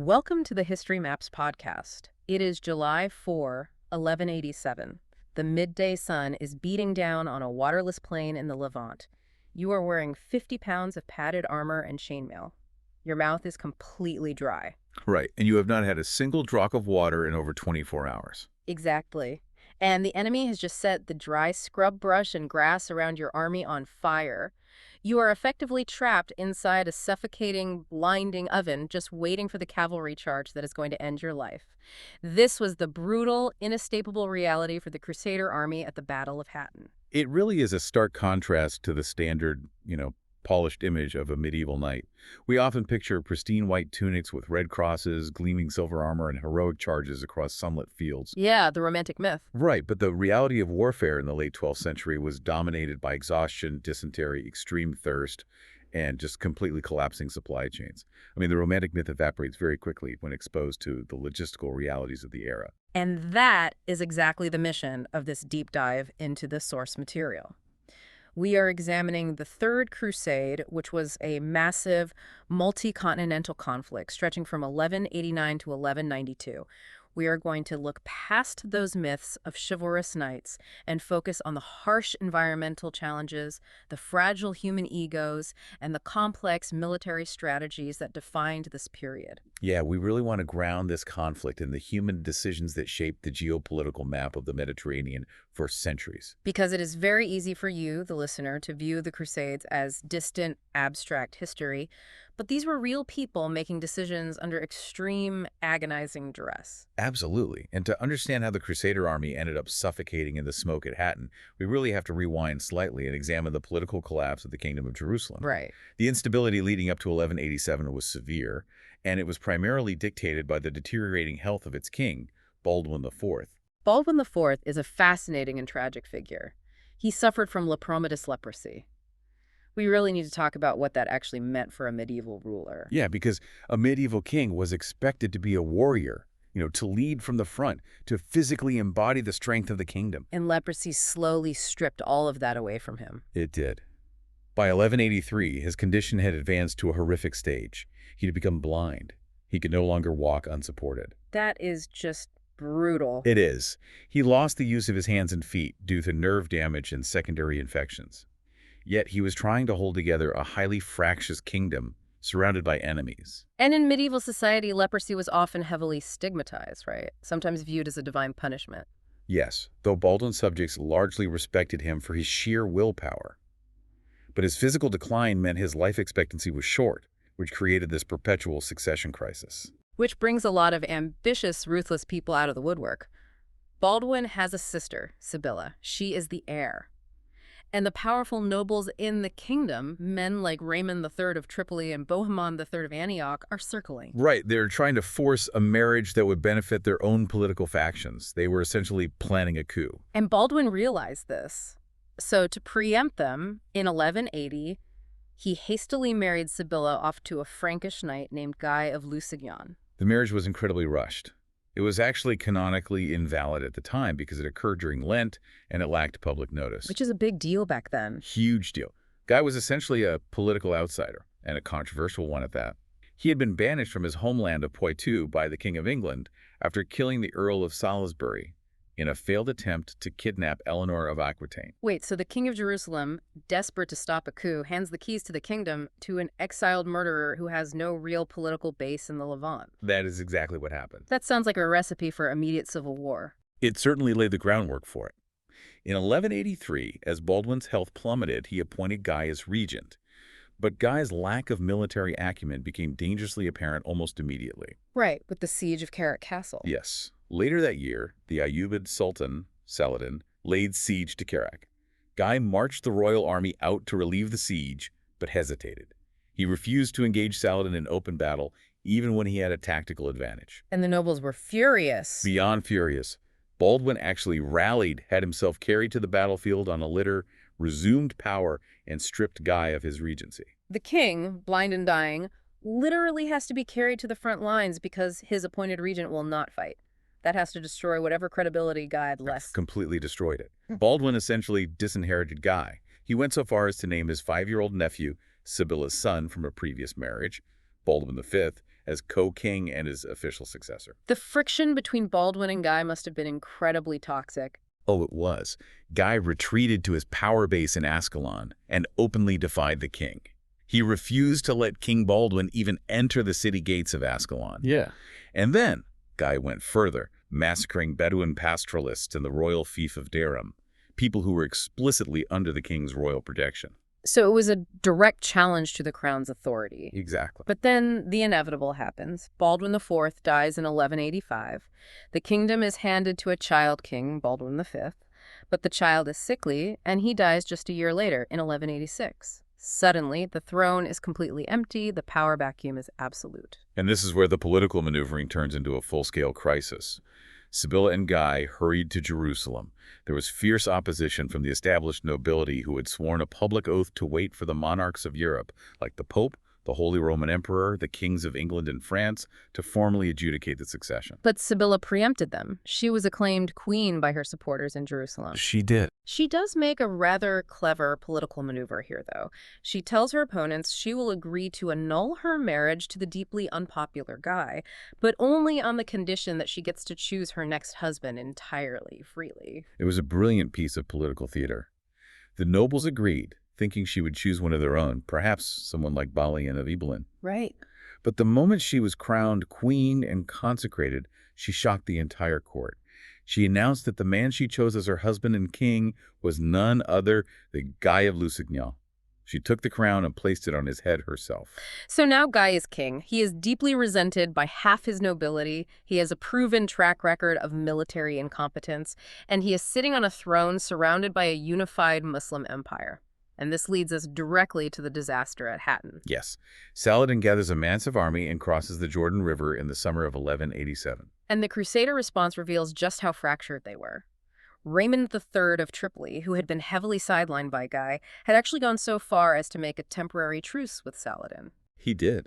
Welcome to the History Maps podcast. It is July 4, 1187. The midday sun is beating down on a waterless plain in the Levant. You are wearing 50 pounds of padded armor and chainmail. Your mouth is completely dry. Right, and you have not had a single drop of water in over 24 hours. Exactly. And the enemy has just set the dry scrub brush and grass around your army on fire. You are effectively trapped inside a suffocating, blinding oven, just waiting for the cavalry charge that is going to end your life. This was the brutal, inescapable reality for the Crusader army at the Battle of Hattin. It really is a stark contrast to the standard, polished image of a medieval knight. We often picture pristine white tunics with red crosses, gleaming silver armor, and heroic charges across sunlit fields. Yeah, the romantic myth. Right, but the reality of warfare in the late 12th century was dominated by exhaustion, dysentery, extreme thirst, and just completely collapsing supply chains. I mean, the romantic myth evaporates very quickly when exposed to the logistical realities of the era. And that is exactly the mission of this deep dive into the source material. We are examining the Third Crusade, which was a massive multi-continental conflict stretching from 1189 to 1192. We are going to look past those myths of chivalrous knights and focus on the harsh environmental challenges, the fragile human egos, and the complex military strategies that defined this period. Yeah, we really want to ground this conflict in the human decisions that shaped the geopolitical map of the Mediterranean for centuries. Because it is very easy for you, the listener, to view the Crusades as distant, abstract history, but these were real people making decisions under extreme, agonizing duress. Absolutely. And to understand how the Crusader army ended up suffocating in the smoke at Hattin, we really have to rewind slightly and examine the political collapse of the Kingdom of Jerusalem. Right. The instability leading up to 1187 was severe, and it was primarily dictated by the deteriorating health of its king, Baldwin IV. Baldwin IV is a fascinating and tragic figure. He suffered from lepromatous leprosy. We really need to talk about what that actually meant for a medieval ruler. Yeah, because a medieval king was expected to be a warrior, to lead from the front, to physically embody the strength of the kingdom. And leprosy slowly stripped all of that away from him. It did. By 1183, his condition had advanced to a horrific stage. He had become blind. He could no longer walk unsupported. That is just brutal. It is. He lost the use of his hands and feet due to nerve damage and secondary infections. Yet he was trying to hold together a highly fractious kingdom surrounded by enemies. And in medieval society, leprosy was often heavily stigmatized, right? Sometimes viewed as a divine punishment. Yes, though Baldwin's subjects largely respected him for his sheer willpower. But his physical decline meant his life expectancy was short, which created this perpetual succession crisis. Which brings a lot of ambitious, ruthless people out of the woodwork. Baldwin has a sister, Sibylla. She is the heir. And the powerful nobles in the kingdom, men like Raymond III of Tripoli and Bohemond III of Antioch, are circling. Right, they're trying to force a marriage that would benefit their own political factions. They were essentially planning a coup. And Baldwin realized this. So to preempt them, in 1180, he hastily married Sibylla off to a Frankish knight named Guy of Lusignan. The marriage was incredibly rushed. It was actually canonically invalid at the time because it occurred during Lent and it lacked public notice. Which is a big deal back then. Huge deal. Guy was essentially a political outsider, and a controversial one at that. He had been banished from his homeland of Poitou by the King of England after killing the Earl of Salisbury in a failed attempt to kidnap Eleanor of Aquitaine. Wait, so the King of Jerusalem, desperate to stop a coup, hands the keys to the kingdom to an exiled murderer who has no real political base in the Levant. That is exactly what happened. That sounds like a recipe for immediate civil war. It certainly laid the groundwork for it. In 1183, as Baldwin's health plummeted, he appointed Guy as regent. But Guy's lack of military acumen became dangerously apparent almost immediately. Right, with the siege of Carrick Castle. Yes. Later that year, the Ayyubid Sultan, Saladin, laid siege to Carrick. Guy marched the royal army out to relieve the siege, but hesitated. He refused to engage Saladin in open battle, even when he had a tactical advantage. And the nobles were furious. Beyond furious. Baldwin actually rallied, had himself carried to the battlefield on a litter, resumed power, and stripped Guy of his regency. The king, blind and dying, literally has to be carried to the front lines because his appointed regent will not fight. That has to destroy whatever credibility Guy had left. Completely destroyed it. Baldwin essentially disinherited Guy. He went so far as to name his 5-year-old nephew, Sibylla's son from a previous marriage, Baldwin V, as co-king and his official successor. The friction between Baldwin and Guy must have been incredibly toxic. Oh, it was. Guy retreated to his power base in Ascalon and openly defied the king. He refused to let King Baldwin even enter the city gates of Ascalon. Yeah. And then Guy went further, massacring Bedouin pastoralists in the royal fief of Derham, people who were explicitly under the king's royal protection. So it was a direct challenge to the crown's authority. Exactly. But then the inevitable happens. Baldwin IV dies in 1185. The kingdom is handed to a child king, Baldwin V, but the child is sickly, and he dies just a year later in 1186. Suddenly, the throne is completely empty, the power vacuum is absolute. And this is where the political maneuvering turns into a full-scale crisis. Sibylla and Guy hurried to Jerusalem. There was fierce opposition from the established nobility who had sworn a public oath to wait for the monarchs of Europe, like the Pope, the Holy Roman Emperor, the kings of England and France, to formally adjudicate the succession. But Sibylla preempted them. She was acclaimed queen by her supporters in Jerusalem. She did. She does make a rather clever political maneuver here, though. She tells her opponents she will agree to annul her marriage to the deeply unpopular Guy, but only on the condition that she gets to choose her next husband entirely freely. It was a brilliant piece of political theater. The nobles agreed, thinking she would choose one of their own, perhaps someone like Balian of Ibelin. Right. But the moment she was crowned queen and consecrated, she shocked the entire court. She announced that the man she chose as her husband and king was none other than Guy of Lusignan. She took the crown and placed it on his head herself. So now Guy is king. He is deeply resented by half his nobility. He has a proven track record of military incompetence, and he is sitting on a throne surrounded by a unified Muslim empire. And this leads us directly to the disaster at Hattin. Yes. Saladin gathers a massive army and crosses the Jordan River in the summer of 1187. And the Crusader response reveals just how fractured they were. Raymond III of Tripoli, who had been heavily sidelined by Guy, had actually gone so far as to make a temporary truce with Saladin. He did.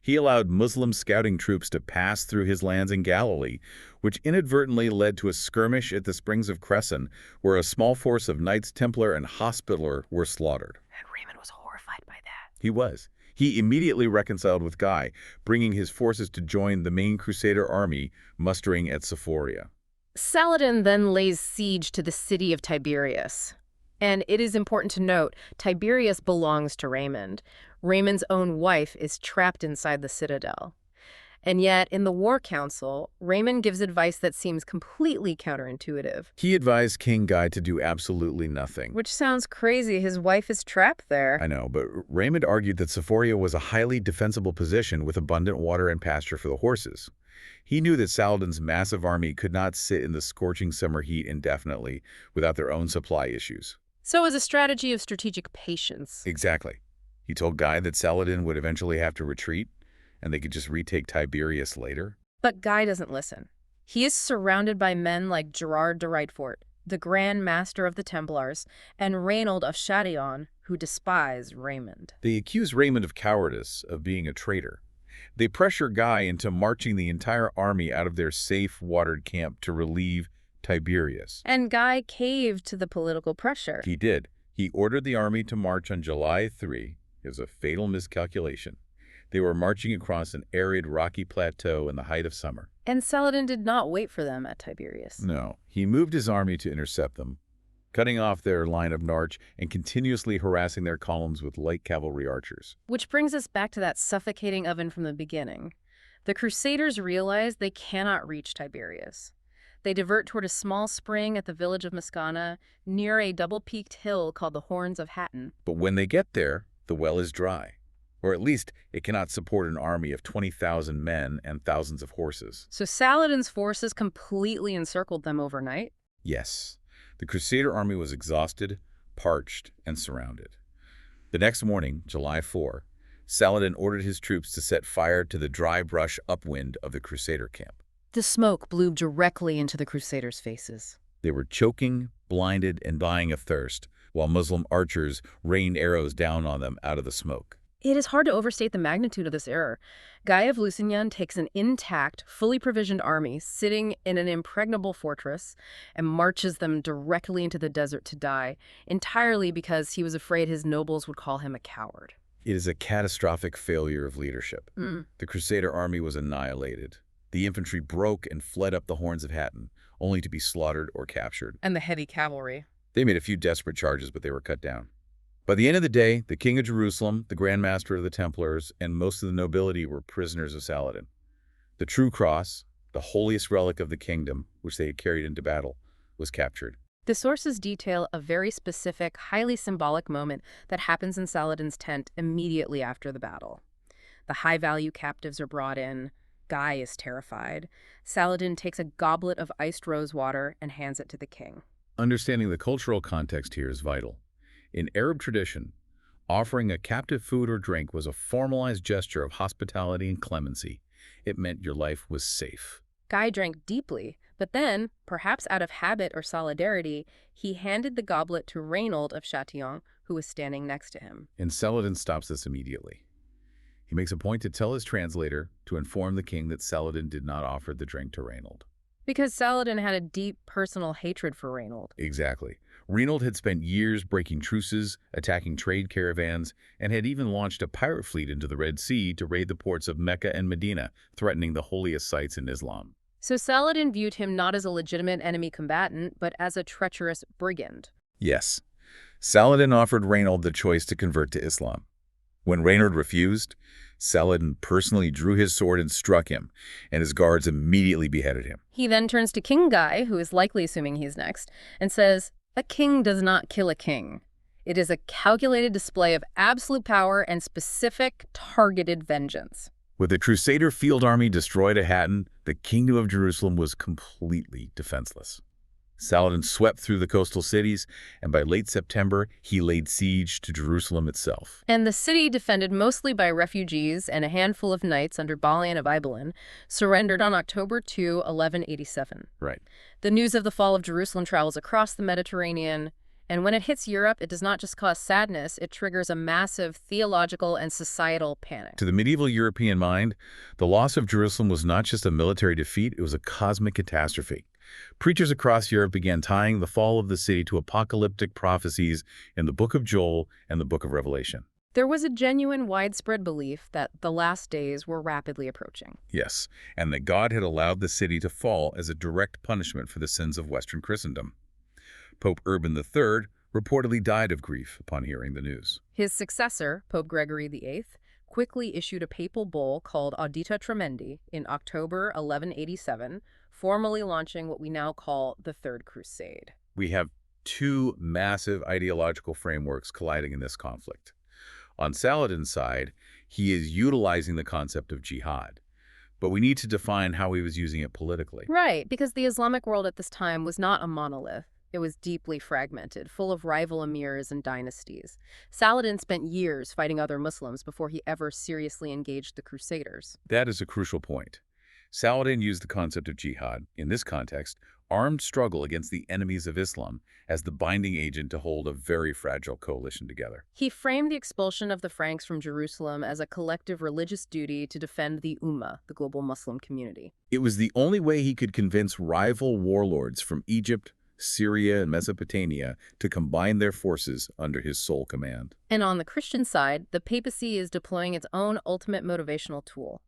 He allowed Muslim scouting troops to pass through his lands in Galilee, which inadvertently led to a skirmish at the Springs of Cresson, where a small force of Knights Templar and Hospitaller were slaughtered. And Raymond was horrified by that. He was. He immediately reconciled with Guy, bringing his forces to join the main Crusader army mustering at Sephoria. Saladin then lays siege to the city of Tiberias. And it is important to note, Tiberias belongs to Raymond. Raymond's own wife is trapped inside the citadel. And yet, in the War Council, Raymond gives advice that seems completely counterintuitive. He advised King Guy to do absolutely nothing. Which sounds crazy. His wife is trapped there. I know, but Raymond argued that Sephoria was a highly defensible position with abundant water and pasture for the horses. He knew that Saladin's massive army could not sit in the scorching summer heat indefinitely without their own supply issues. So as a strategy of strategic patience. Exactly. He told Guy that Saladin would eventually have to retreat, and they could just retake Tiberias later. But Guy doesn't listen. He is surrounded by men like Gerard de Rightfort, the Grand Master of the Templars, and Reynold of Chatillon, who despise Raymond. They accuse Raymond of cowardice, of being a traitor. They pressure Guy into marching the entire army out of their safe, watered camp to relieve Tiberias. And Guy caved to the political pressure. He did. He ordered the army to march on July 3. It was a fatal miscalculation. They were marching across an arid, rocky plateau in the height of summer. And Saladin did not wait for them at Tiberias. No. He moved his army to intercept them, cutting off their line of march and continuously harassing their columns with light cavalry archers. Which brings us back to that suffocating oven from the beginning. The Crusaders realize they cannot reach Tiberias. They divert toward a small spring at the village of Mascana, near a double-peaked hill called the Horns of Hattin. But when they get there, the well is dry. Or at least it cannot support an army of 20,000 men and thousands of horses. So Saladin's forces completely encircled them overnight? Yes. The Crusader army was exhausted, parched, and surrounded. The next morning, July 4, Saladin ordered his troops to set fire to the dry brush upwind of the Crusader camp. The smoke blew directly into the Crusaders' faces. They were choking, blinded, and dying of thirst, while Muslim archers rained arrows down on them out of the smoke. It is hard to overstate the magnitude of this error. Guy of Lusignan takes an intact, fully provisioned army sitting in an impregnable fortress and marches them directly into the desert to die, entirely because he was afraid his nobles would call him a coward. It is a catastrophic failure of leadership. The Crusader army was annihilated. The infantry broke and fled up the horns of Hattin, only to be slaughtered or captured. And the heavy cavalry. They made a few desperate charges, but they were cut down. By the end of the day, the king of Jerusalem, the Grand Master of the Templars, and most of the nobility were prisoners of Saladin. The true cross, the holiest relic of the kingdom, which they had carried into battle, was captured. The sources detail a very specific, highly symbolic moment that happens in Saladin's tent immediately after the battle. The high-value captives are brought in. Guy is terrified. Saladin takes a goblet of iced rose water and hands it to the king. Understanding the cultural context here is vital. In Arab tradition, offering a captive food or drink was a formalized gesture of hospitality and clemency. It meant your life was safe. Guy drank deeply, but then, perhaps out of habit or solidarity, he handed the goblet to Reynold of Châtillon, who was standing next to him. And Saladin stops this immediately. He makes a point to tell his translator to inform the king that Saladin did not offer the drink to Reynold. Because Saladin had a deep personal hatred for Reynold. Exactly. Reynold had spent years breaking truces, attacking trade caravans, and had even launched a pirate fleet into the Red Sea to raid the ports of Mecca and Medina, threatening the holiest sites in Islam. So Saladin viewed him not as a legitimate enemy combatant, but as a treacherous brigand. Yes. Saladin offered Reynold the choice to convert to Islam. When Reynold refused, Saladin personally drew his sword and struck him, and his guards immediately beheaded him. He then turns to King Guy, who is likely assuming he's next, and says, "A king does not kill a king. It is a calculated display of absolute power and specific, targeted vengeance." With the Crusader field army destroyed at Hattin, the kingdom of Jerusalem was completely defenseless. Saladin swept through the coastal cities, and by late September, he laid siege to Jerusalem itself. And the city, defended mostly by refugees and a handful of knights under Balian of Ibelin, surrendered on October 2, 1187. Right. The news of the fall of Jerusalem travels across the Mediterranean, and when it hits Europe, it does not just cause sadness, it triggers a massive theological and societal panic. To the medieval European mind, the loss of Jerusalem was not just a military defeat, it was a cosmic catastrophe. Preachers across Europe began tying the fall of the city to apocalyptic prophecies in the Book of Joel and the Book of Revelation. There was a genuine widespread belief that the last days were rapidly approaching. Yes, and that God had allowed the city to fall as a direct punishment for the sins of Western Christendom. Pope Urban III reportedly died of grief upon hearing the news. His successor, Pope Gregory VIII, quickly issued a papal bull called Audita Tremendi in October 1187, formally launching what we now call the Third Crusade. We have two massive ideological frameworks colliding in this conflict. On Saladin's side, he is utilizing the concept of jihad, but we need to define how he was using it politically. Right, because the Islamic world at this time was not a monolith. It was deeply fragmented, full of rival emirs and dynasties. Saladin spent years fighting other Muslims before he ever seriously engaged the Crusaders. That is a crucial point. Saladin used the concept of jihad, in this context, armed struggle against the enemies of Islam, as the binding agent to hold a very fragile coalition together. He framed the expulsion of the Franks from Jerusalem as a collective religious duty to defend the Ummah, the global Muslim community. It was the only way he could convince rival warlords from Egypt, Syria, and Mesopotamia to combine their forces under his sole command. And on the Christian side, the papacy is deploying its own ultimate motivational tool.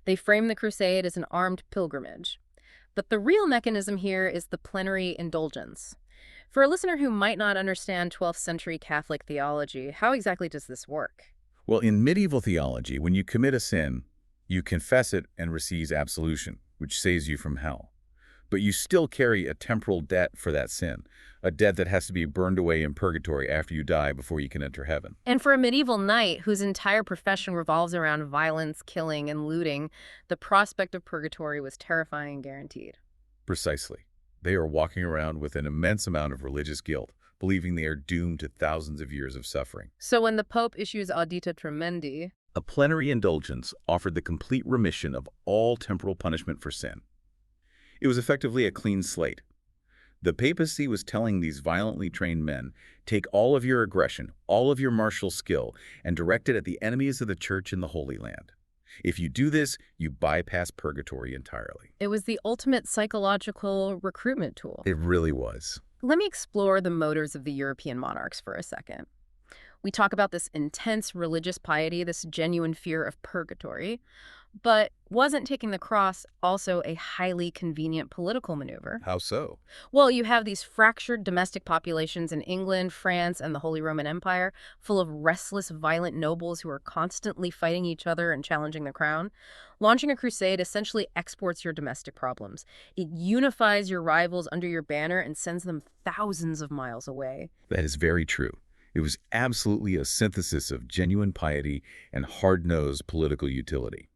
They frame the crusade as an armed pilgrimage. But the real mechanism here is the plenary indulgence. For a listener who might not understand 12th century Catholic theology, how exactly does this work? Well, in medieval theology, when you commit a sin, you confess it and receive absolution, which saves you from hell. But you still carry a temporal debt for that sin, a debt that has to be burned away in purgatory after you die before you can enter heaven. And for a medieval knight whose entire profession revolves around violence, killing, and looting, the prospect of purgatory was terrifying and guaranteed. Precisely. They are walking around with an immense amount of religious guilt, believing they are doomed to thousands of years of suffering. So when the Pope issues Audita Tremendi, a plenary indulgence offered the complete remission of all temporal punishment for sin. It was effectively a clean slate. The papacy was telling these violently trained men, take all of your aggression, all of your martial skill, and direct it at the enemies of the church in the Holy Land. If you do this, you bypass purgatory entirely. it was the ultimate psychological recruitment tool. It really was. Let me explore the motives of the European monarchs for a second. We talk about this intense religious piety, this genuine fear of purgatory. But wasn't taking the cross also a highly convenient political maneuver? How so? Well, you have these fractured domestic populations in England, France, and the Holy Roman Empire, full of restless, violent nobles who are constantly fighting each other and challenging the crown. Launching a crusade essentially exports your domestic problems. It unifies your rivals under your banner and sends them thousands of miles away. That is very true. It was absolutely a synthesis of genuine piety and hard-nosed political utility.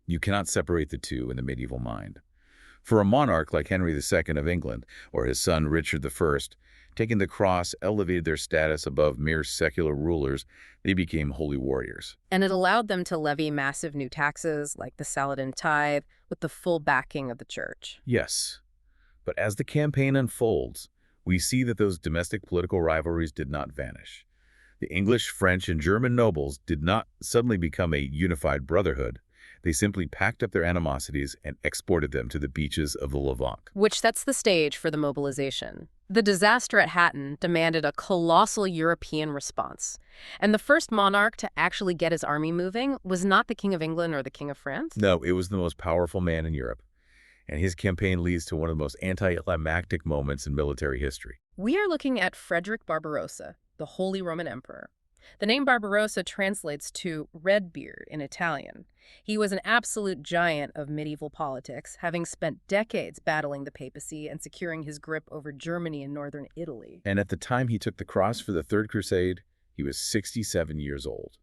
You cannot separate the two in the medieval mind. For a monarch like Henry II of England or his son Richard I, taking the cross elevated their status above mere secular rulers. They became holy warriors. And it allowed them to levy massive new taxes, like the Saladin tithe, with the full backing of the church. Yes, but as the campaign unfolds, we see that those domestic political rivalries did not vanish. The English, French, and German nobles did not suddenly become a unified brotherhood. They simply packed up their animosities and exported them to the beaches of the Levant. Which sets the stage for the mobilization. The disaster at Hattin demanded a colossal European response. And the first monarch to actually get his army moving was not the King of England or the King of France. No, it was the most powerful man in Europe. And his campaign leads to one of the most anticlimactic moments in military history. We are looking at Frederick Barbarossa, the Holy Roman Emperor. The name Barbarossa translates to Redbeard in Italian. He was an absolute giant of medieval politics, having spent decades battling the papacy and securing his grip over Germany and northern Italy. And at the time he took the cross for the Third Crusade, he was 67 years old.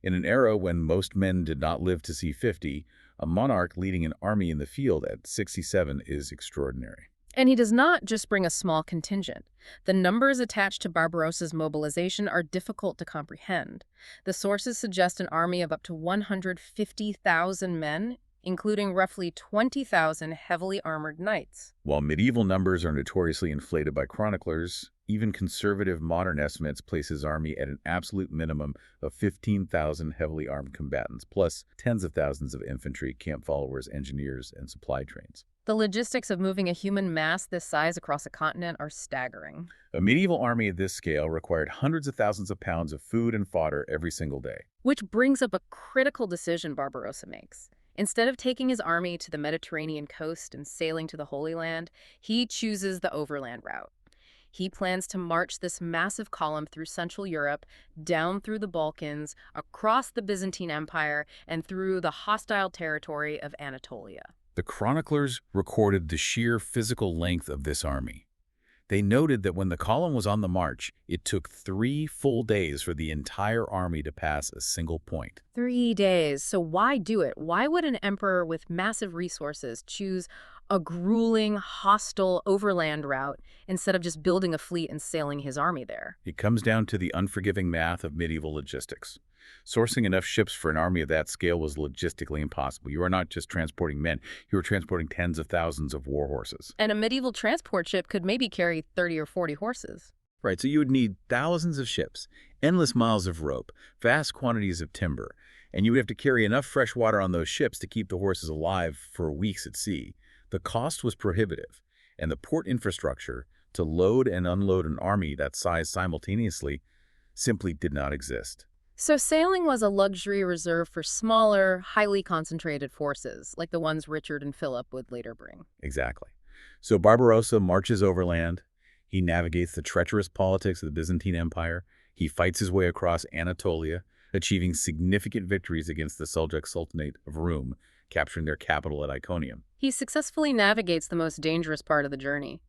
In an era when most men did not live to see 50, a monarch leading an army in the field at 67 is extraordinary. And he does not just bring a small contingent. The numbers attached to Barbarossa's mobilization are difficult to comprehend. The sources suggest an army of up to 150,000 men, including roughly 20,000 heavily armored knights. While medieval numbers are notoriously inflated by chroniclers, even conservative modern estimates place his army at an absolute minimum of 15,000 heavily armed combatants, plus tens of thousands of infantry, camp followers, engineers, and supply trains. The logistics of moving a human mass this size across a continent are staggering. A medieval army of this scale required hundreds of thousands of pounds of food and fodder every single day. Which brings up a critical decision Barbarossa makes. Instead of taking his army to the Mediterranean coast and sailing to the Holy Land, he chooses the overland route. He plans to march this massive column through Central Europe, down through the Balkans, across the Byzantine Empire, and through the hostile territory of Anatolia. The chroniclers recorded the sheer physical length of this army. They noted that when the column was on the march, it took 3 full days for the entire army to pass a single point. 3 days. So why do it? Why would an emperor with massive resources choose a grueling, hostile overland route instead of just building a fleet and sailing his army there? It comes down to the unforgiving math of medieval logistics. Sourcing enough ships for an army of that scale was logistically impossible. You are not just transporting men, you are transporting tens of thousands of war horses. And a medieval transport ship could maybe carry 30 or 40 horses. Right, so you would need thousands of ships, endless miles of rope, vast quantities of timber, and you would have to carry enough fresh water on those ships to keep the horses alive for weeks at sea. The cost was prohibitive, and the port infrastructure to load and unload an army that size simultaneously simply did not exist. So sailing was a luxury reserved for smaller, highly concentrated forces, like the ones Richard and Philip would later bring. Exactly. So Barbarossa marches overland. He navigates the treacherous politics of the Byzantine Empire. He fights his way across Anatolia, achieving significant victories against the Seljuk Sultanate of Rum, capturing their capital at Iconium. He successfully navigates the most dangerous part of the journey.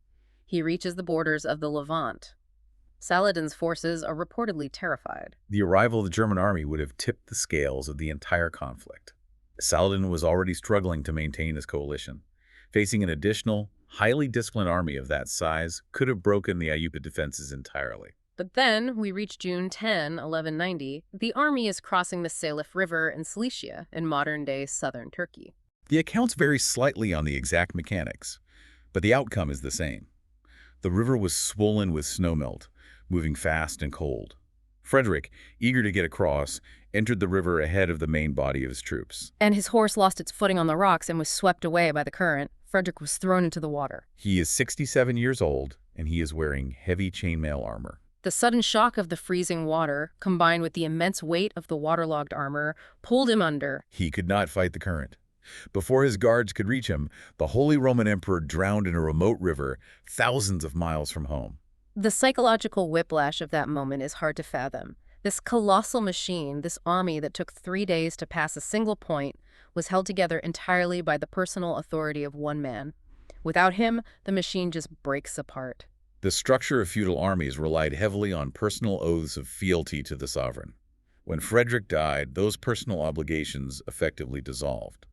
He reaches the borders of the Levant. Saladin's forces are reportedly terrified. The arrival of the German army would have tipped the scales of the entire conflict. Saladin was already struggling to maintain his coalition. Facing an additional, highly disciplined army of that size could have broken the Ayyubid defenses entirely. But then, we reach June 10, 1190, the army is crossing the Salif River in Cilicia in modern-day southern Turkey. The accounts vary slightly on the exact mechanics, but the outcome is the same. The river was swollen with snowmelt, moving fast and cold. Frederick, eager to get across, entered the river ahead of the main body of his troops. And his horse lost its footing on the rocks and was swept away by the current. Frederick was thrown into the water. He is 67 years old, and he is wearing heavy chainmail armor. The sudden shock of the freezing water, combined with the immense weight of the waterlogged armor, pulled him under. He could not fight the current. Before his guards could reach him, the Holy Roman Emperor drowned in a remote river thousands of miles from home. The psychological whiplash of that moment is hard to fathom. This colossal machine, this army that took 3 days to pass a single point, was held together entirely by the personal authority of one man. Without him, the machine just breaks apart. The structure of feudal armies relied heavily on personal oaths of fealty to the sovereign. When Frederick died, those personal obligations effectively dissolved.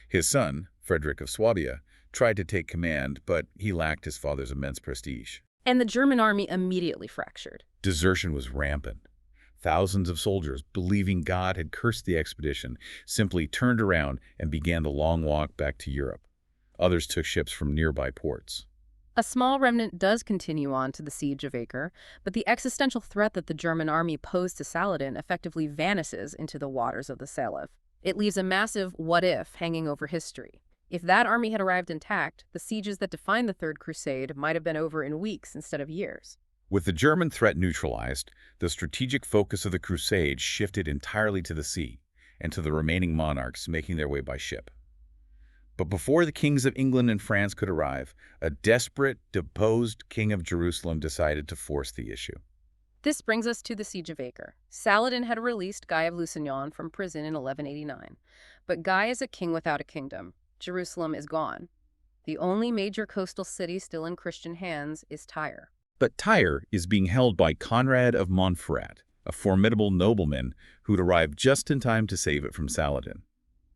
His son, Frederick of Swabia, tried to take command, but he lacked his father's immense prestige. And the German army immediately fractured. Desertion was rampant. Thousands of soldiers, believing God had cursed the expedition, simply turned around and began the long walk back to Europe. Others took ships from nearby ports. A small remnant does continue on to the siege of Acre, but the existential threat that the German army posed to Saladin effectively vanishes into the waters of the Salif. It leaves a massive what-if hanging over history. If that army had arrived intact, the sieges that defined the Third Crusade might have been over in weeks instead of years. With the German threat neutralized, the strategic focus of the Crusade shifted entirely to the sea and to the remaining monarchs making their way by ship. But before the kings of England and France could arrive, a desperate, deposed king of Jerusalem decided to force the issue. This brings us to the Siege of Acre. Saladin had released Guy of Lusignan from prison in 1189. But Guy is a king without a kingdom. Jerusalem is gone. The only major coastal city still in Christian hands is Tyre. But Tyre is being held by Conrad of Montferrat, a formidable nobleman who'd arrived just in time to save it from Saladin.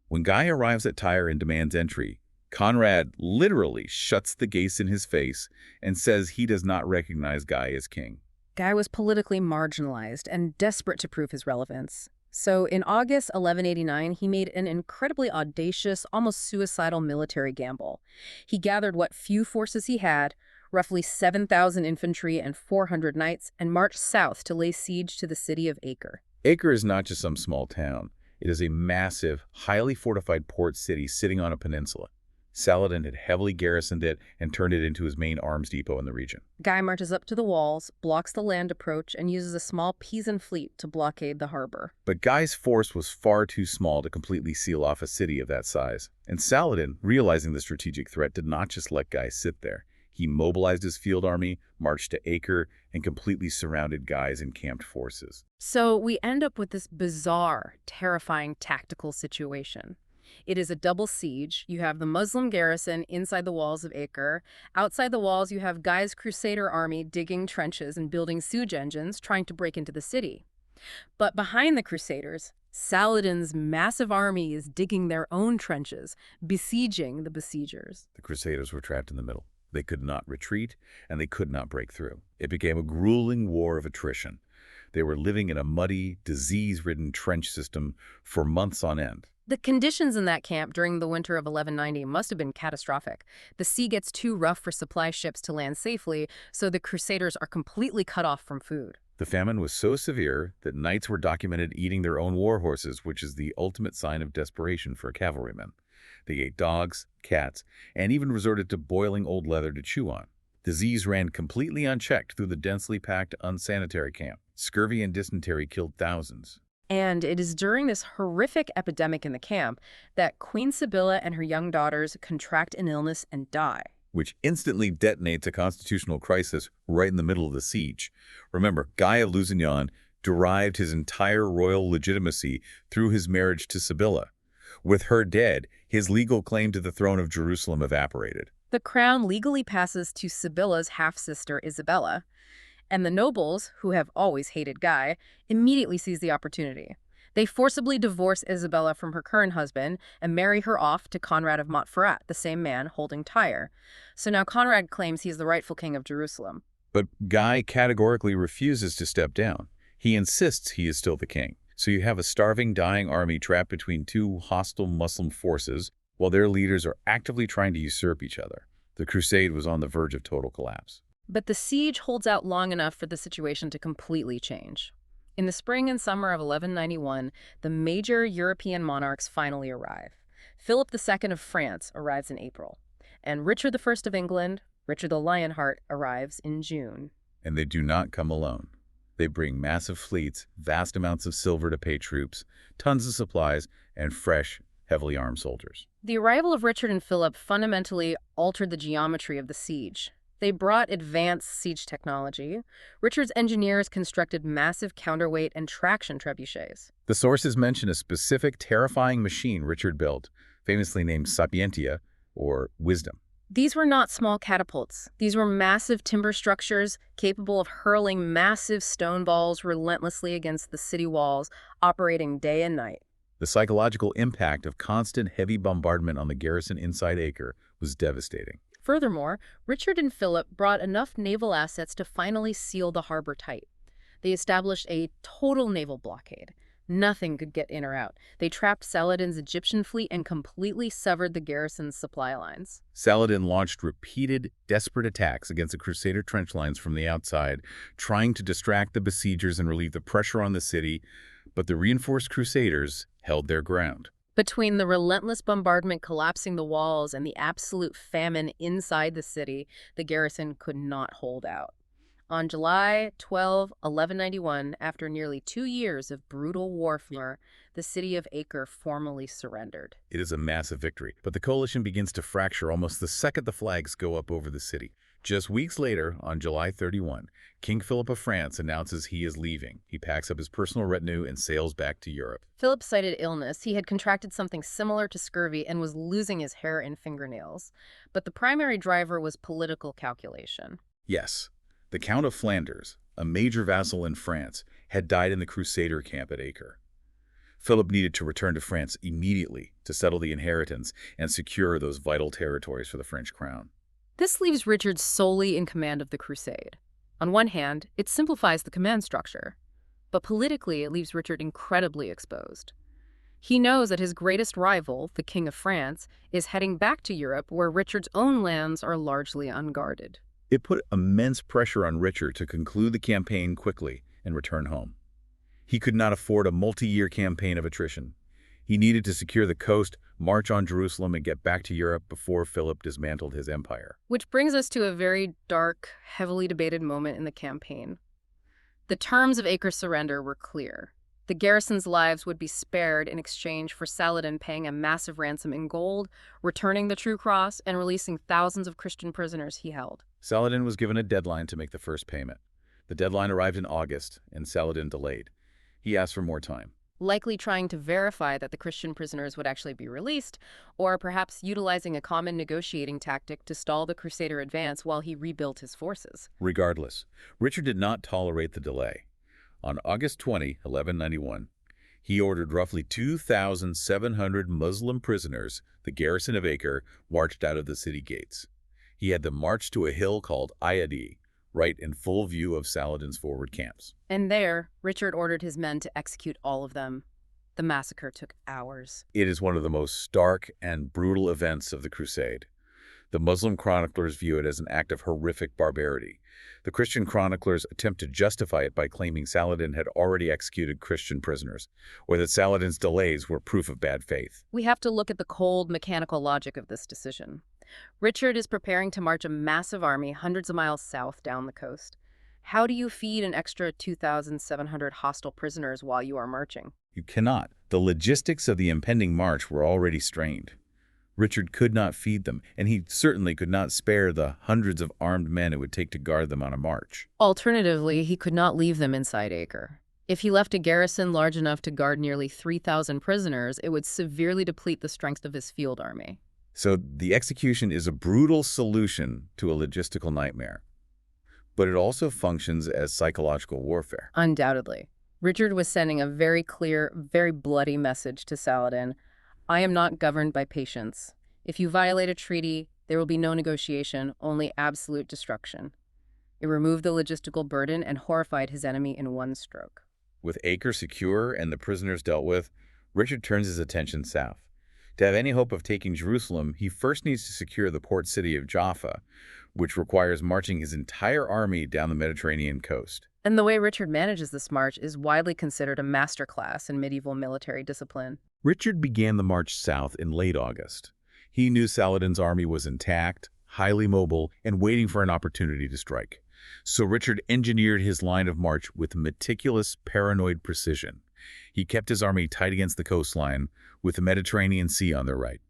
When Guy arrives at Tyre and demands entry, Conrad literally shuts the gates in his face and says he does not recognize Guy as king. Guy was politically marginalized and desperate to prove his relevance. So in August 1189, he made an incredibly audacious, almost suicidal military gamble. He gathered what few forces he had, roughly 7,000 infantry and 400 knights, and marched south to lay siege to the city of Acre. Acre is not just some small town. It is a massive, highly fortified port city sitting on a peninsula. Saladin had heavily garrisoned it and turned it into his main arms depot in the region. Guy marches up to the walls, blocks the land approach, and uses a small Pisan fleet to blockade the harbor. But Guy's force was far too small to completely seal off a city of that size. And Saladin, realizing the strategic threat, did not just let Guy sit there. He mobilized his field army, marched to Acre, and completely surrounded Guy's encamped forces. So we end up with this bizarre, terrifying tactical situation. It is a double siege. You have the Muslim garrison inside the walls of Acre. Outside the walls, you have Guy's Crusader army digging trenches and building siege engines, trying to break into the city. But behind the Crusaders, Saladin's massive army is digging their own trenches, besieging the besiegers. The Crusaders were trapped in the middle. They could not retreat, and they could not break through. It became a grueling war of attrition. They were living in a muddy, disease-ridden trench system for months on end. The conditions in that camp during the winter of 1190 must have been catastrophic. The sea gets too rough for supply ships to land safely, so the Crusaders are completely cut off from food. The famine was so severe that knights were documented eating their own war horses, which is the ultimate sign of desperation for cavalrymen. They ate dogs, cats, and even resorted to boiling old leather to chew on. Disease ran completely unchecked through the densely packed, unsanitary camp. Scurvy and dysentery killed thousands. And it is during this horrific epidemic in the camp that Queen Sibylla and her young daughters contract an illness and die. Which instantly detonates a constitutional crisis right in the middle of the siege. Remember, Guy of Lusignan derived his entire royal legitimacy through his marriage to Sibylla. With her dead, his legal claim to the throne of Jerusalem evaporated. The crown legally passes to Sibylla's half-sister Isabella, and the nobles, who have always hated Guy, immediately seize the opportunity. They forcibly divorce Isabella from her current husband and marry her off to Conrad of Montferrat, the same man holding Tyre. So now Conrad claims he's the rightful king of Jerusalem. But Guy categorically refuses to step down. He insists he is still the king. So you have a starving, dying army trapped between two hostile Muslim forces while their leaders are actively trying to usurp each other. The crusade was on the verge of total collapse. But the siege holds out long enough for the situation to completely change. In the spring and summer of 1191, the major European monarchs finally arrive. Philip II of France arrives in April, and Richard I of England, Richard the Lionheart, arrives in June. And they do not come alone. They bring massive fleets, vast amounts of silver to pay troops, tons of supplies, and fresh, heavily armed soldiers. The arrival of Richard and Philip fundamentally altered the geometry of the siege. They brought advanced siege technology. Richard's engineers constructed massive counterweight and traction trebuchets. The sources mention a specific terrifying machine Richard built, famously named Sapientia, or Wisdom. These were not small catapults. These were massive timber structures capable of hurling massive stone balls relentlessly against the city walls, operating day and night. The psychological impact of constant heavy bombardment on the garrison inside Acre was devastating. Furthermore, Richard and Philip brought enough naval assets to finally seal the harbor tight. They established a total naval blockade. Nothing could get in or out. They trapped Saladin's Egyptian fleet and completely severed the garrison's supply lines. Saladin launched repeated, desperate attacks against the Crusader trench lines from the outside, trying to distract the besiegers and relieve the pressure on the city, but the reinforced Crusaders held their ground. Between the relentless bombardment collapsing the walls and the absolute famine inside the city, the garrison could not hold out. On July 12, 1191, after nearly 2 years of brutal warfare, the city of Acre formally surrendered. It is a massive victory, but the coalition begins to fracture almost the second the flags go up over the city. Just weeks later, on July 31, King Philip of France announces he is leaving. He packs up his personal retinue and sails back to Europe. Philip cited illness. He had contracted something similar to scurvy and was losing his hair and fingernails. But the primary driver was political calculation. Yes, the Count of Flanders, a major vassal in France, had died in the Crusader camp at Acre. Philip needed to return to France immediately to settle the inheritance and secure those vital territories for the French crown. This leaves Richard solely in command of the crusade. On one hand, it simplifies the command structure, but politically it leaves Richard incredibly exposed. He knows that his greatest rival, the King of France, is heading back to Europe where Richard's own lands are largely unguarded. It put immense pressure on Richard to conclude the campaign quickly and return home. He could not afford a multi-year campaign of attrition. He needed to secure the coast, march on Jerusalem, and get back to Europe before Philip dismantled his empire. Which brings us to a very dark, heavily debated moment in the campaign. The terms of Acre's surrender were clear. The garrison's lives would be spared in exchange for Saladin paying a massive ransom in gold, returning the True Cross, and releasing thousands of Christian prisoners he held. Saladin was given a deadline to make the first payment. The deadline arrived in August, and Saladin delayed. He asked for more time, likely trying to verify that the Christian prisoners would actually be released, or perhaps utilizing a common negotiating tactic to stall the Crusader advance while he rebuilt his forces. Regardless, Richard did not tolerate the delay. On August 20, 1191, he ordered roughly 2,700 Muslim prisoners, the garrison of Acre, marched out of the city gates. He had them march to a hill called Ayadi, right in full view of Saladin's forward camps. And there, Richard ordered his men to execute all of them. The massacre took hours. It is one of the most stark and brutal events of the Crusade. The Muslim chroniclers view it as an act of horrific barbarity. The Christian chroniclers attempt to justify it by claiming Saladin had already executed Christian prisoners, or that Saladin's delays were proof of bad faith. We have to look at the cold, mechanical logic of this decision. Richard is preparing to march a massive army hundreds of miles south down the coast. How do you feed an extra 2,700 hostile prisoners while you are marching? You cannot. The logistics of the impending march were already strained. Richard could not feed them, and he certainly could not spare the hundreds of armed men it would take to guard them on a march. Alternatively, he could not leave them inside Acre. If he left a garrison large enough to guard nearly 3,000 prisoners, it would severely deplete the strength of his field army. So the execution is a brutal solution to a logistical nightmare. But it also functions as psychological warfare. Undoubtedly. Richard was sending a very clear, very bloody message to Saladin. I am not governed by patience. If you violate a treaty, there will be no negotiation, only absolute destruction. It removed the logistical burden and horrified his enemy in one stroke. With Acre secure and the prisoners dealt with, Richard turns his attention south. To have any hope of taking Jerusalem, he first needs to secure the port city of Jaffa, which requires marching his entire army down the Mediterranean coast. And the way Richard manages this march is widely considered a masterclass in medieval military discipline. Richard began the march south in late August. He knew Saladin's army was intact, highly mobile, and waiting for an opportunity to strike. So Richard engineered his line of march with meticulous, paranoid precision. He kept his army tight against the coastline, with the Mediterranean Sea on their right.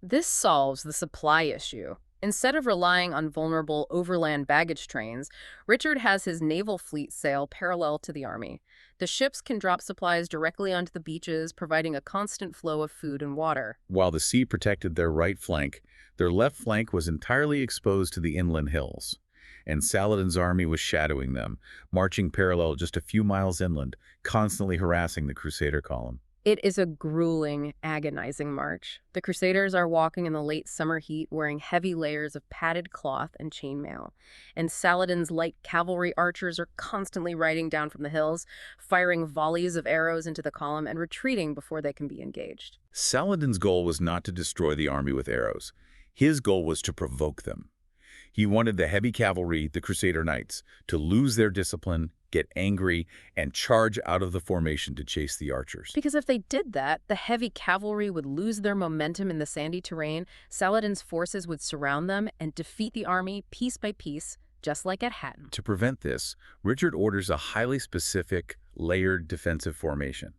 This solves the supply issue. Instead of relying on vulnerable overland baggage trains, Richard has his naval fleet sail parallel to the army. The ships can drop supplies directly onto the beaches, providing a constant flow of food and water. While the sea protected their right flank, their left flank was entirely exposed to the inland hills, and Saladin's army was shadowing them, marching parallel just a few miles inland, constantly harassing the Crusader column. It is a grueling, agonizing march. The Crusaders are walking in the late summer heat wearing heavy layers of padded cloth and chainmail, and Saladin's light cavalry archers are constantly riding down from the hills, firing volleys of arrows into the column and retreating before they can be engaged. Saladin's goal was not to destroy the army with arrows. His goal was to provoke them. He wanted the heavy cavalry, the Crusader knights, to lose their discipline, get angry, and charge out of the formation to chase the archers. Because if they did that, the heavy cavalry would lose their momentum in the sandy terrain, Saladin's forces would surround them and defeat the army piece by piece, just like at Hattin. To prevent this, Richard orders a highly specific, layered defensive formation.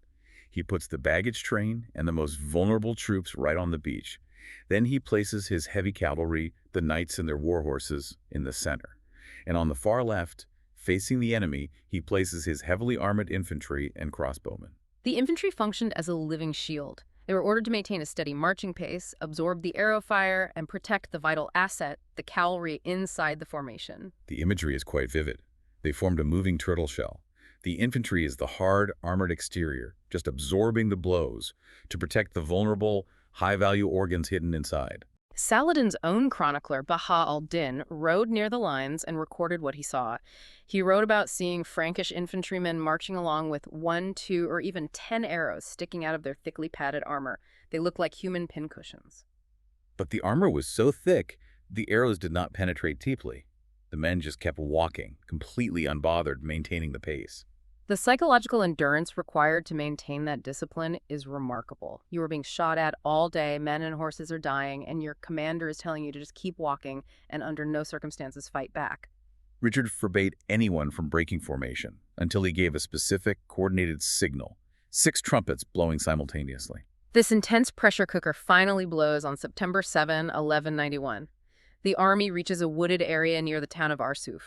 He puts the baggage train and the most vulnerable troops right on the beach. Then he places his heavy cavalry, the knights and their war horses, in the center. And on the far left, facing the enemy, he places his heavily armored infantry and crossbowmen. The infantry functioned as a living shield. They were ordered to maintain a steady marching pace, absorb the arrow fire, and protect the vital asset, the cavalry, inside the formation. The imagery is quite vivid. They formed a moving turtle shell. The infantry is the hard, armored exterior, just absorbing the blows to protect the vulnerable, high-value organs hidden inside. Saladin's own chronicler, Baha al-Din, rode near the lines and recorded what he saw. He wrote about seeing Frankish infantrymen marching along with 1, 2, or even 10 arrows sticking out of their thickly padded armor. They looked like human pincushions. But the armor was so thick, the arrows did not penetrate deeply. The men just kept walking, completely unbothered, maintaining the pace. The psychological endurance required to maintain that discipline is remarkable. You are being shot at all day, men and horses are dying, and your commander is telling you to just keep walking and under no circumstances fight back. Richard forbade anyone from breaking formation until he gave a specific, coordinated signal, 6 trumpets blowing simultaneously. This intense pressure cooker finally blows on September 7, 1191. The army reaches a wooded area near the town of Arsuf.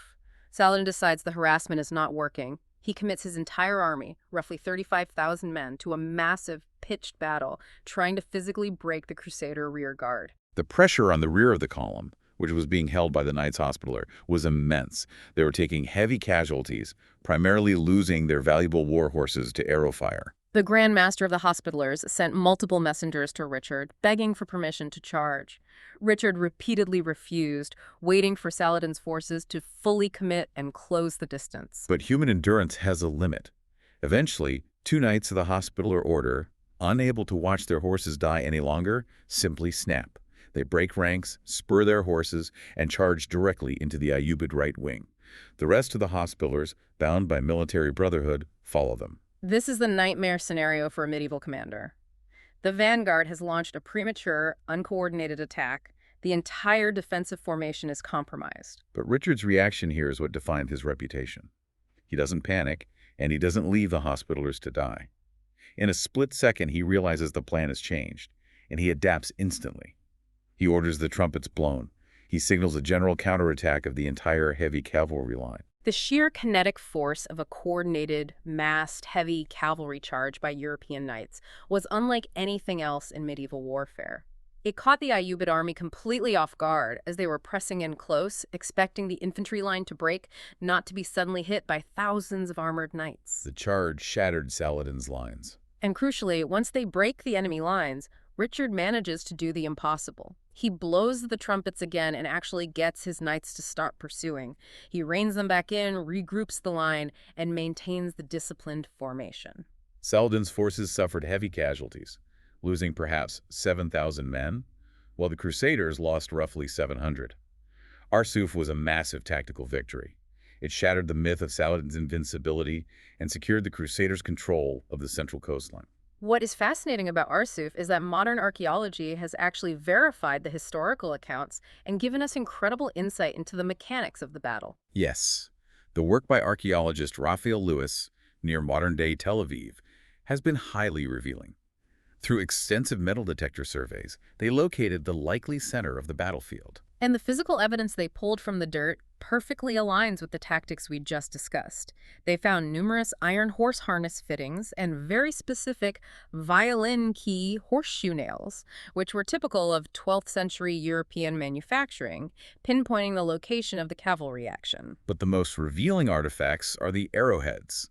Saladin decides the harassment is not working. He commits his entire army, roughly 35,000 men, to a massive, pitched battle, trying to physically break the Crusader rear guard. The pressure on the rear of the column, which was being held by the Knights Hospitaller, was immense. They were taking heavy casualties, primarily losing their valuable war horses to arrow fire. The Grand Master of the Hospitallers sent multiple messengers to Richard, begging for permission to charge. Richard repeatedly refused, waiting for Saladin's forces to fully commit and close the distance. But human endurance has a limit. Eventually, 2 Knights of the Hospitaller Order, unable to watch their horses die any longer, simply snap. They break ranks, spur their horses, and charge directly into the Ayyubid right wing. The rest of the Hospitallers, bound by military brotherhood, follow them. This is the nightmare scenario for a medieval commander. The vanguard has launched a premature, uncoordinated attack. The entire defensive formation is compromised. But Richard's reaction here is what defined his reputation. He doesn't panic, and he doesn't leave the Hospitallers to die. In a split second, he realizes the plan has changed, and he adapts instantly. He orders the trumpets blown. He signals a general counterattack of the entire heavy cavalry line. The sheer kinetic force of a coordinated, massed, heavy cavalry charge by European knights was unlike anything else in medieval warfare. It caught the Ayyubid army completely off guard as they were pressing in close, expecting the infantry line to break, not to be suddenly hit by thousands of armored knights. The charge shattered Saladin's lines. And crucially, once they break the enemy lines, Richard manages to do the impossible. He blows the trumpets again and actually gets his knights to start pursuing. He reins them back in, regroups the line, and maintains the disciplined formation. Saladin's forces suffered heavy casualties, losing perhaps 7,000 men, while the Crusaders lost roughly 700. Arsuf was a massive tactical victory. It shattered the myth of Saladin's invincibility and secured the Crusaders' control of the central coastline. What is fascinating about Arsuf is that modern archaeology has actually verified the historical accounts and given us incredible insight into the mechanics of the battle. Yes, The work by archaeologist Raphael Lewis, near modern-day Tel Aviv, has been highly revealing. Through extensive metal detector surveys, they located the likely center of the battlefield. And the physical evidence they pulled from the dirt perfectly aligns with the tactics we just discussed. They found numerous iron horse harness fittings and very specific violin key horseshoe nails, which were typical of 12th century European manufacturing, pinpointing the location of the cavalry action. But the most revealing artifacts are the arrowheads.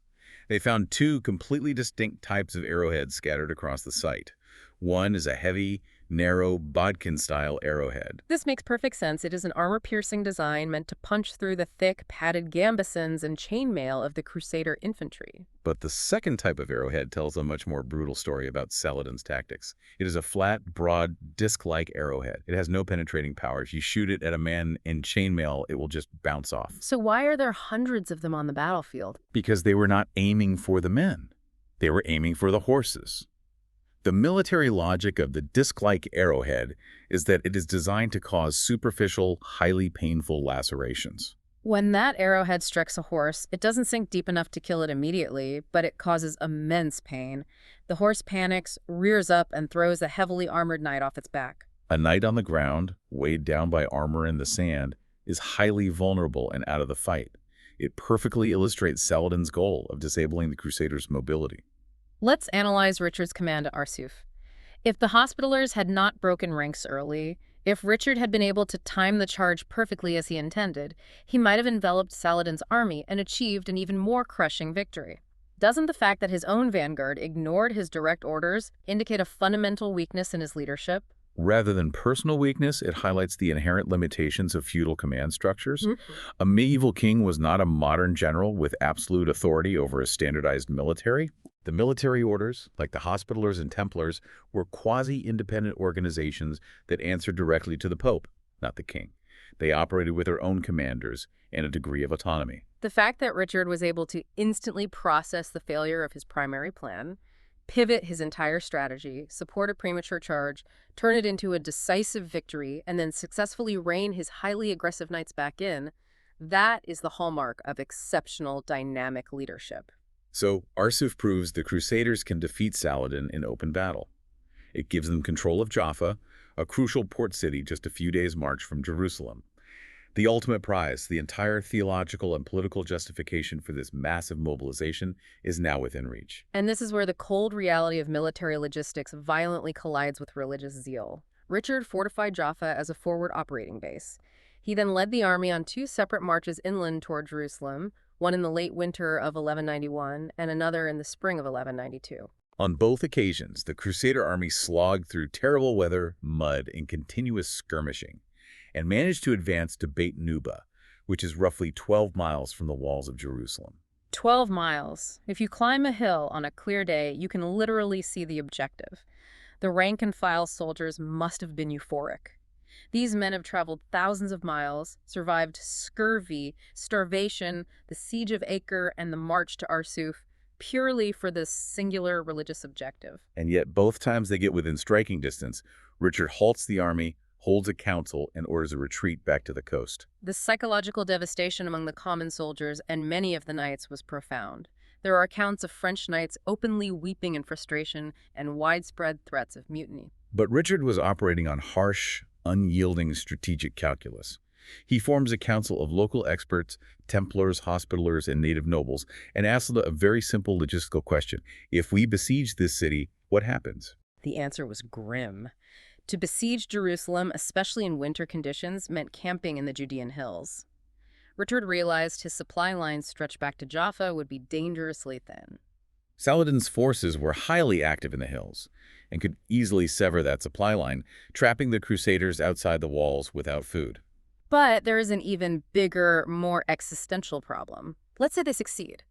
They found two completely distinct types of arrowheads scattered across the site. One is a heavy, narrow, bodkin-style arrowhead. This makes perfect sense. It is an armor-piercing design meant to punch through the thick, padded gambesons and chainmail of the Crusader infantry. But the second type of arrowhead tells a much more brutal story about Saladin's tactics. It is a flat, broad, disc-like arrowhead. It has no penetrating power. If you shoot it at a man in chainmail, it will just bounce off. So why are there hundreds of them on the battlefield? Because they were not aiming for the men. They were aiming for the horses. The military logic of the disc-like arrowhead is that it is designed to cause superficial, highly painful lacerations. When that arrowhead strikes a horse, it doesn't sink deep enough to kill it immediately, but it causes immense pain. The horse panics, rears up, and throws a heavily armored knight off its back. A knight on the ground, weighed down by armor in the sand, is highly vulnerable and out of the fight. It perfectly illustrates Saladin's goal of disabling the Crusaders' mobility. Let's analyze Richard's command at Arsuf. If the Hospitallers had not broken ranks early, if Richard had been able to time the charge perfectly as he intended, he might have enveloped Saladin's army and achieved an even more crushing victory. Doesn't the fact that his own vanguard ignored his direct orders indicate a fundamental weakness in his leadership? Rather than personal weakness, it highlights the inherent limitations of feudal command structures. A medieval king was not a modern general with absolute authority over a standardized military. The military orders, like the Hospitallers and Templars, were quasi-independent organizations that answered directly to the Pope, not the king. They operated with their own commanders and a degree of autonomy. The fact that Richard was able to instantly process the failure of his primary plan, pivot his entire strategy, support a premature charge, turn it into a decisive victory, and then successfully rein his highly aggressive knights back in, that is the hallmark of exceptional dynamic leadership. So, Arsuf proves the Crusaders can defeat Saladin in open battle. It gives them control of Jaffa, a crucial port city just a few days' march from Jerusalem. The ultimate prize, the entire theological and political justification for this massive mobilization, is now within reach. And this is where the cold reality of military logistics violently collides with religious zeal. Richard fortified Jaffa as a forward operating base. He then led the army on two separate marches inland toward Jerusalem, one in the late winter of 1191 and another in the spring of 1192. On both occasions, the Crusader army slogged through terrible weather, mud, and continuous skirmishing, and managed to advance to Beit Nuba, which is roughly 12 miles from the walls of Jerusalem. 12 miles. If you climb a hill on a clear day, you can literally see the objective. The rank-and-file soldiers must have been euphoric. These men have traveled thousands of miles, survived scurvy, starvation, the siege of Acre, and the march to Arsuf, purely for this singular religious objective. And yet, both times they get within striking distance, Richard halts the army, holds a council, and orders a retreat back to the coast. The psychological devastation among the common soldiers and many of the knights was profound. There are accounts of French knights openly weeping in frustration and widespread threats of mutiny. But Richard was operating on harsh, unyielding strategic calculus. He forms a council of local experts, Templars, Hospitallers, and native nobles, and asks them a very simple logistical question. If we besiege this city, what happens? The answer was grim. To besiege Jerusalem, especially in winter conditions, meant camping in the Judean hills. Richard realized his supply lines stretched back to Jaffa would be dangerously thin. Saladin's forces were highly active in the hills and could easily sever that supply line, trapping the Crusaders outside the walls without food. But there is an even bigger, more existential problem. Let's say they succeed.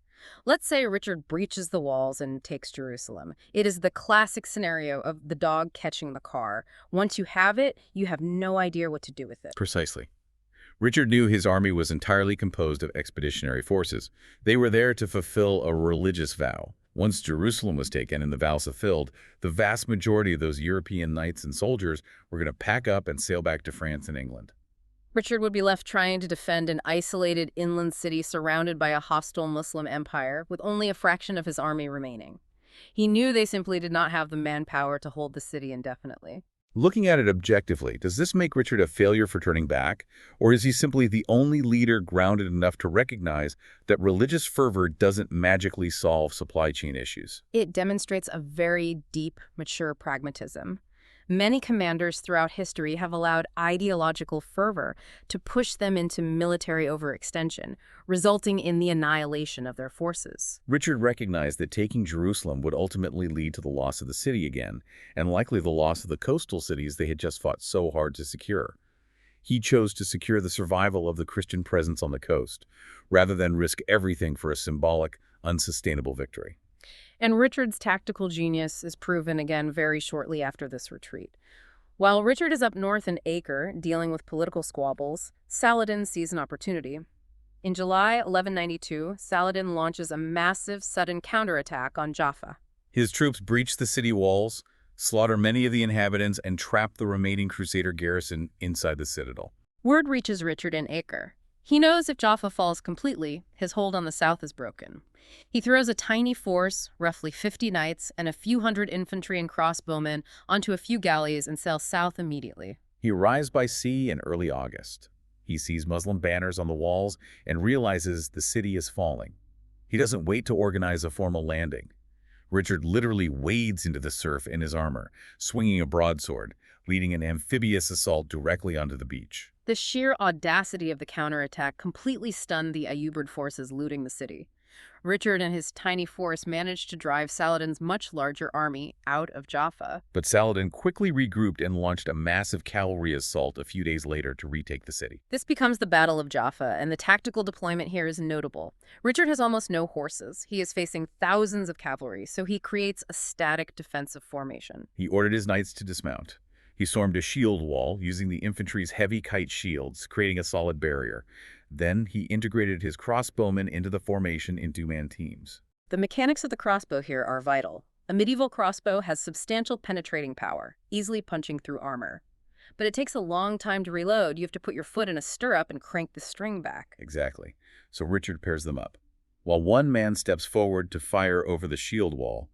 Let's say Richard breaches the walls and takes Jerusalem. It is the classic scenario of the dog catching the car. Once you have it, you have no idea what to do with it. Precisely. Richard knew his army was entirely composed of expeditionary forces. They were there to fulfill a religious vow. Once Jerusalem was taken and the vows fulfilled, the vast majority of those European knights and soldiers were going to pack up and sail back to France and England. Richard would be left trying to defend an isolated inland city surrounded by a hostile Muslim empire with only a fraction of his army remaining. He knew they simply did not have the manpower to hold the city indefinitely. Looking at it objectively, does this make Richard a failure for turning back? Or is he simply the only leader grounded enough to recognize that religious fervor doesn't magically solve supply chain issues? It demonstrates a very deep, mature pragmatism. Many commanders throughout history have allowed ideological fervor to push them into military overextension, resulting in the annihilation of their forces. Richard recognized that taking Jerusalem would ultimately lead to the loss of the city again, and likely the loss of the coastal cities they had just fought so hard to secure. He chose to secure the survival of the Christian presence on the coast, rather than risk everything for a symbolic, unsustainable victory. And Richard's tactical genius is proven again very shortly after this retreat. While Richard is up north in Acre, dealing with political squabbles, Saladin sees an opportunity. In July 1192, Saladin launches a massive sudden counterattack on Jaffa. His troops breach the city walls, slaughter many of the inhabitants, and trap the remaining Crusader garrison inside the citadel. Word reaches Richard in Acre. He knows if Jaffa falls completely, his hold on the south is broken. He throws a tiny force, roughly 50 knights, and a few hundred infantry and crossbowmen onto a few galleys and sails south immediately. He arrives by sea in early August. He sees Muslim banners on the walls and realizes the city is falling. He doesn't wait to organize a formal landing. Richard literally wades into the surf in his armor, swinging a broadsword, leading an amphibious assault directly onto the beach. The sheer audacity of the counterattack completely stunned the Ayyubid forces looting the city. Richard and his tiny force managed to drive Saladin's much larger army out of Jaffa. But Saladin quickly regrouped and launched a massive cavalry assault a few days later to retake the city. This becomes the Battle of Jaffa, and the tactical deployment here is notable. Richard has almost no horses. He is facing thousands of cavalry, so he creates a static defensive formation. He ordered his knights to dismount. He stormed a shield wall, using the infantry's heavy kite shields, creating a solid barrier. Then he integrated his crossbowmen into the formation in two-man teams. The mechanics of the crossbow here are vital. A medieval crossbow has substantial penetrating power, easily punching through armor. But it takes a long time to reload. You have to put your foot in a stirrup and crank the string back. Exactly. So Richard pairs them up. While one man steps forward to fire over the shield wall,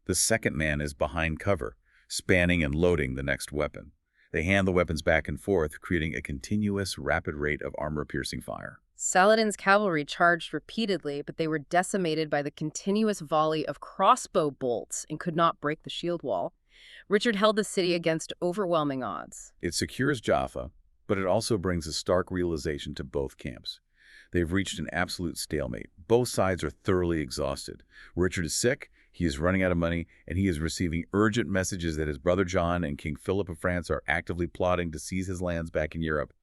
the second man is behind cover, spanning and loading the next weapon. They hand the weapons back and forth, creating a continuous, rapid rate of armor-piercing fire. Saladin's cavalry charged repeatedly, but they were decimated by the continuous volley of crossbow bolts and could not break the shield wall. Richard held the city against overwhelming odds. It secures Jaffa, but it also brings a stark realization to both camps. They've reached an absolute stalemate. Both sides are thoroughly exhausted. Richard is sick, he is running out of money, and he is receiving urgent messages that his brother John and King Philip of France are actively plotting to seize his lands back in Europe.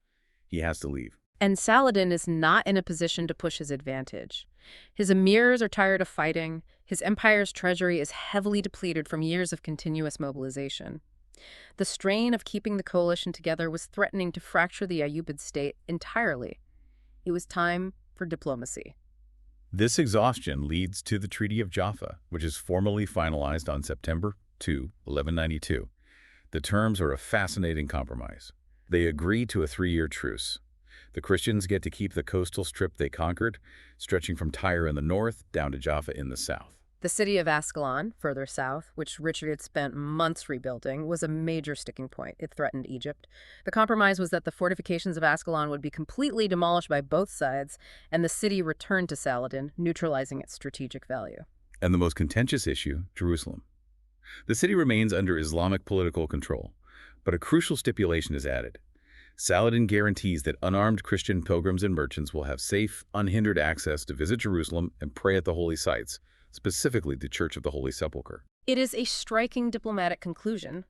He has to leave. And Saladin is not in a position to push his advantage. His emirs are tired of fighting. His empire's treasury is heavily depleted from years of continuous mobilization. The strain of keeping the coalition together was threatening to fracture the Ayyubid state entirely. It was time for diplomacy. This exhaustion leads to the Treaty of Jaffa, which is formally finalized on September 2, 1192. The terms are a fascinating compromise. They agree to a 3-year truce. The Christians get to keep the coastal strip they conquered, stretching from Tyre in the north down to Jaffa in the south. The city of Ascalon, further south, which Richard had spent months rebuilding, was a major sticking point. It threatened Egypt. The compromise was that the fortifications of Ascalon would be completely demolished by both sides, and the city returned to Saladin, neutralizing its strategic value. And the most contentious issue, Jerusalem. The city remains under Islamic political control, but a crucial stipulation is added. Saladin guarantees that unarmed Christian pilgrims and merchants will have safe, unhindered access to visit Jerusalem and pray at the holy sites, specifically the Church of the Holy Sepulchre. It is a striking diplomatic conclusion.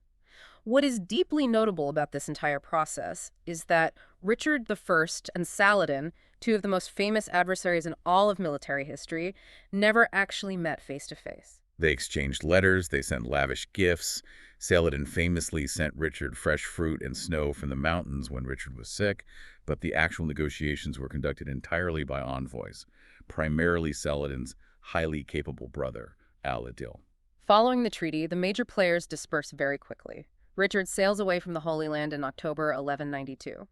What is deeply notable about this entire process is that Richard I and Saladin, two of the most famous adversaries in all of military history, never actually met face to face. They exchanged letters, they sent lavish gifts. Saladin famously sent Richard fresh fruit and snow from the mountains when Richard was sick, but the actual negotiations were conducted entirely by envoys, primarily Saladin's highly capable brother, Al-Adil. Following the treaty, the major players dispersed very quickly. Richard sails away from the Holy Land in October 1192.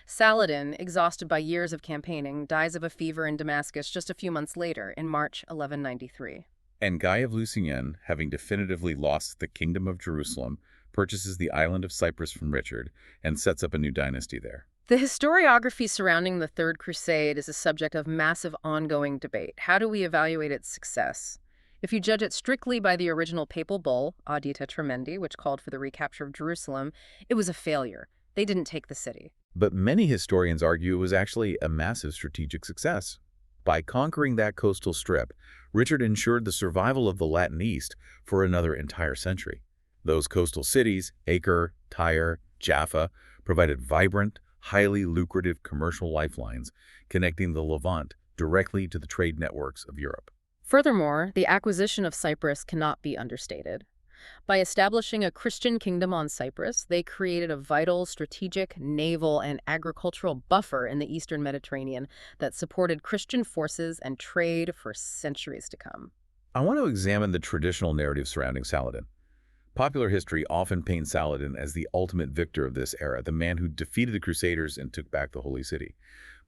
Saladin, exhausted by years of campaigning, dies of a fever in Damascus just a few months later, in March 1193. And Guy of Lusignan, having definitively lost the kingdom of Jerusalem, purchases the island of Cyprus from Richard and sets up a new dynasty there. The historiography surrounding the Third Crusade is a subject of massive ongoing debate. How do we evaluate its success? If you judge it strictly by the original papal bull, Audita Tremendi, which called for the recapture of Jerusalem, it was a failure. They didn't take the city. But many historians argue it was actually a massive strategic success. By conquering that coastal strip, Richard ensured the survival of the Latin East for another entire century. Those coastal cities, Acre, Tyre, Jaffa, provided vibrant, highly lucrative commercial lifelines connecting the Levant directly to the trade networks of Europe. Furthermore, the acquisition of Cyprus cannot be understated. By establishing a Christian kingdom on Cyprus, they created a vital strategic, naval, and agricultural buffer in the eastern Mediterranean that supported Christian forces and trade for centuries to come. I want to examine the traditional narrative surrounding Saladin. Popular history often paints Saladin as the ultimate victor of this era, the man who defeated the Crusaders and took back the Holy City.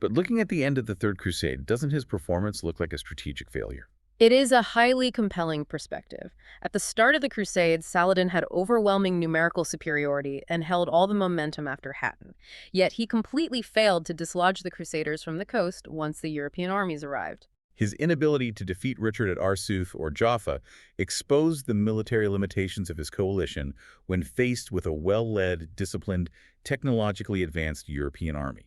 But looking at the end of the Third Crusade, doesn't his performance look like a strategic failure? It is a highly compelling perspective. At the start of the Crusades, Saladin had overwhelming numerical superiority and held all the momentum after Hattin. Yet he completely failed to dislodge the Crusaders from the coast once the European armies arrived. His inability to defeat Richard at Arsuf or Jaffa exposed the military limitations of his coalition when faced with a well-led, disciplined, technologically advanced European army.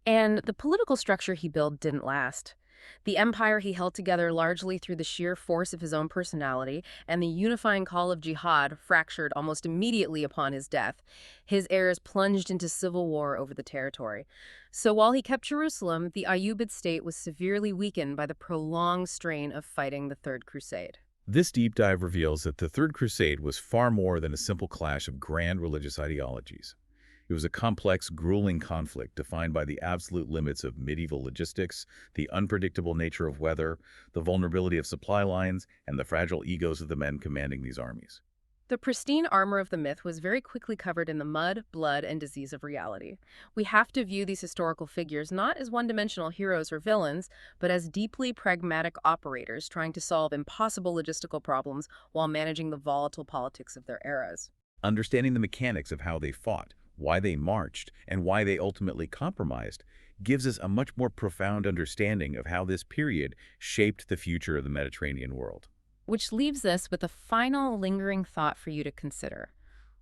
And the political structure he built didn't last. The empire he held together largely through the sheer force of his own personality, and the unifying call of jihad fractured almost immediately upon his death. His heirs plunged into civil war over the territory. So while he kept Jerusalem, the Ayyubid state was severely weakened by the prolonged strain of fighting the Third Crusade. This deep dive reveals that the Third Crusade was far more than a simple clash of grand religious ideologies. It was a complex, grueling conflict defined by the absolute limits of medieval logistics, the unpredictable nature of weather, the vulnerability of supply lines, and the fragile egos of the men commanding these armies. The pristine armor of the myth was very quickly covered in the mud, blood, and disease of reality. We have to view these historical figures not as one-dimensional heroes or villains, but as deeply pragmatic operators trying to solve impossible logistical problems while managing the volatile politics of their eras. Understanding the mechanics of how they fought, why they marched, and why they ultimately compromised, gives us a much more profound understanding of how this period shaped the future of the Mediterranean world. Which leaves us with a final lingering thought for you to consider.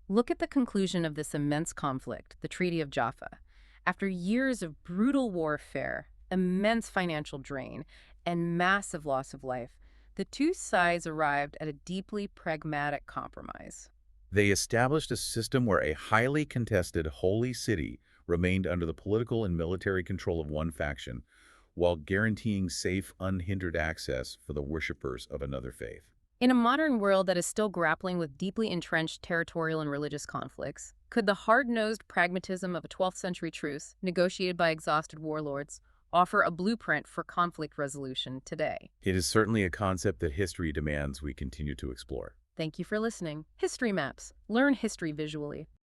Look at the conclusion of this immense conflict, the Treaty of Jaffa. After years of brutal warfare, immense financial drain, and massive loss of life, the two sides arrived at a deeply pragmatic compromise. They established a system where a highly contested holy city remained under the political and military control of one faction, while guaranteeing safe, unhindered access for the worshippers of another faith. In a modern world that is still grappling with deeply entrenched territorial and religious conflicts, could the hard-nosed pragmatism of a 12th century truce, negotiated by exhausted warlords, offer a blueprint for conflict resolution today? It is certainly a concept that history demands we continue to explore. Thank you for listening. History Maps. Learn history visually.